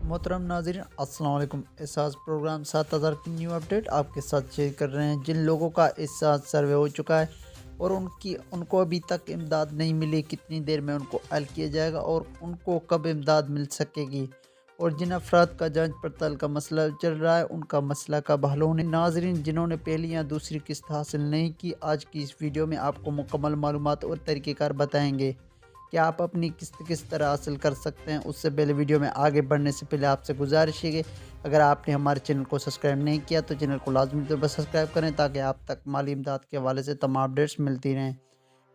محترم ناظرین السلام علیکم۔ احساس پروگرام 7000 کی نیو اپڈیٹ آپ کے ساتھ شیئر کر رہے ہیں۔ جن لوگوں کا احساس سروے ہو چکا ہے اور ان کو ابھی تک امداد نہیں ملی، کتنی دیر میں ان کو حل کیا جائے گا اور ان کو کب امداد مل سکے گی، اور جن افراد کا جانچ پڑتال کا مسئلہ چل رہا ہے ان کا مسئلہ کب حل ہونے۔ ناظرین جنہوں نے پہلی یا دوسری قسط حاصل نہیں کی، آج کی اس ویڈیو میں آپ کو مکمل معلومات اور طریقہ کار بتائیں گے کہ آپ اپنی قسط کس طرح حاصل کر سکتے ہیں۔ اس سے پہلے ویڈیو میں آگے بڑھنے سے پہلے آپ سے گزارش ہے کہ اگر آپ نے ہمارے چینل کو سبسکرائب نہیں کیا تو چینل کو لازمی طور پر سبسکرائب کریں تاکہ آپ تک مالی امداد کے حوالے سے تمام اپڈیٹس ملتی رہیں۔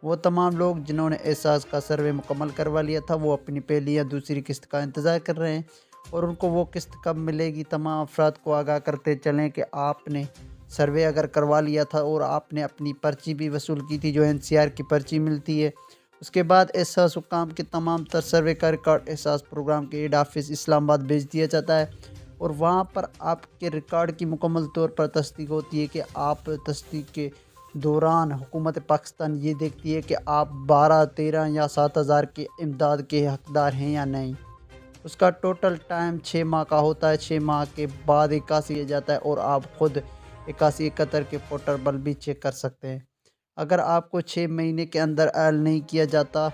وہ تمام لوگ جنہوں نے احساس کا سروے مکمل کروا لیا تھا وہ اپنی پہلی یا دوسری قسط کا انتظار کر رہے ہیں اور ان کو وہ قسط کب ملے گی۔ تمام افراد کو آگاہ کرتے چلیں کہ آپ نے سروے اگر کروا لیا تھا اور آپ نے اپنی پرچی بھی وصول کی تھی جو NCR کی پرچی ملتی ہے، اس کے بعد احساس حکام کے تمام تر سروے کا ریکارڈ احساس پروگرام کے ہیڈ آفس اسلام آباد بھیج دیا جاتا ہے اور وہاں پر آپ کے ریکارڈ کی مکمل طور پر تصدیق ہوتی ہے کہ آپ تصدیق کے دوران حکومت پاکستان یہ دیکھتی ہے کہ آپ 12، 13 یا 7000 کے امداد کے حقدار ہیں یا نہیں۔ اس کا ٹوٹل ٹائم 6 ماہ کا ہوتا ہے۔ 6 ماہ کے بعد 81 کیا جاتا ہے اور آپ خود 81 71 کے پورٹل پر بھی چیک کر سکتے ہیں۔ اگر آپ کو 6 مہینے کے اندر حل نہیں کیا جاتا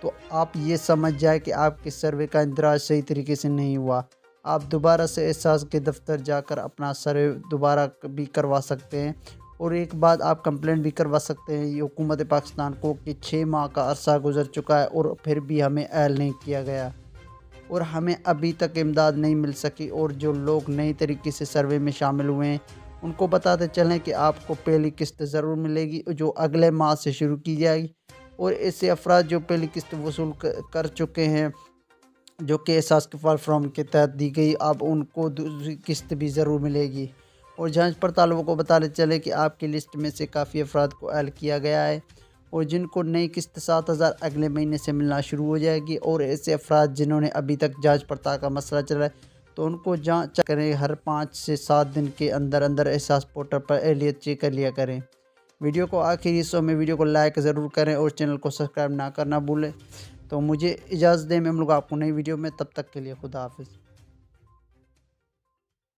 تو آپ یہ سمجھ جائیں کہ آپ کے سروے کا اندراج صحیح طریقے سے نہیں ہوا۔ آپ دوبارہ سے احساس کے دفتر جا کر اپنا سروے دوبارہ بھی کروا سکتے ہیں اور ایک بعد آپ کمپلین بھی کروا سکتے ہیں یہ حکومت پاکستان کو کہ 6 ماہ کا عرصہ گزر چکا ہے اور پھر بھی ہمیں حل نہیں کیا گیا اور ہمیں ابھی تک امداد نہیں مل سکی۔ اور جو لوگ نئی طریقے سے سروے میں شامل ہوئے ہیں ان کو بتاتے چلیں کہ آپ کو پہلی قسط ضرور ملے گی جو اگلے ماہ سے شروع کی جائے گی، اور ایسے افراد جو پہلی قسط وصول کر چکے ہیں جو کہ احساس کے فارم کے تحت دی گئی، اب ان کو دوسری قسط بھی ضرور ملے گی۔ اور جانچ پڑتالوں کو بتاتے چلے کہ آپ کی لسٹ میں سے کافی افراد کو حل کیا گیا ہے اور جن کو نئی قسط 7000 اگلے مہینے سے ملنا شروع ہو جائے گی، اور ایسے افراد جنہوں نے ابھی تک جانچ پڑتال کا مسئلہ چل رہا ہے تو ان کو جانچ کریں، ہر 5 سے 7 دن کے اندر احساس پورٹل پر اہلیت چیک کر لیا کریں۔ ویڈیو کو آخری حصوں میں ویڈیو کو لائک ضرور کریں اور چینل کو سبسکرائب نہ کرنا بھولیں۔ تو مجھے اجازت دیں، میں ملوں گا آپ کو نئی ویڈیو میں، تب تک کے لیے خدا حافظ۔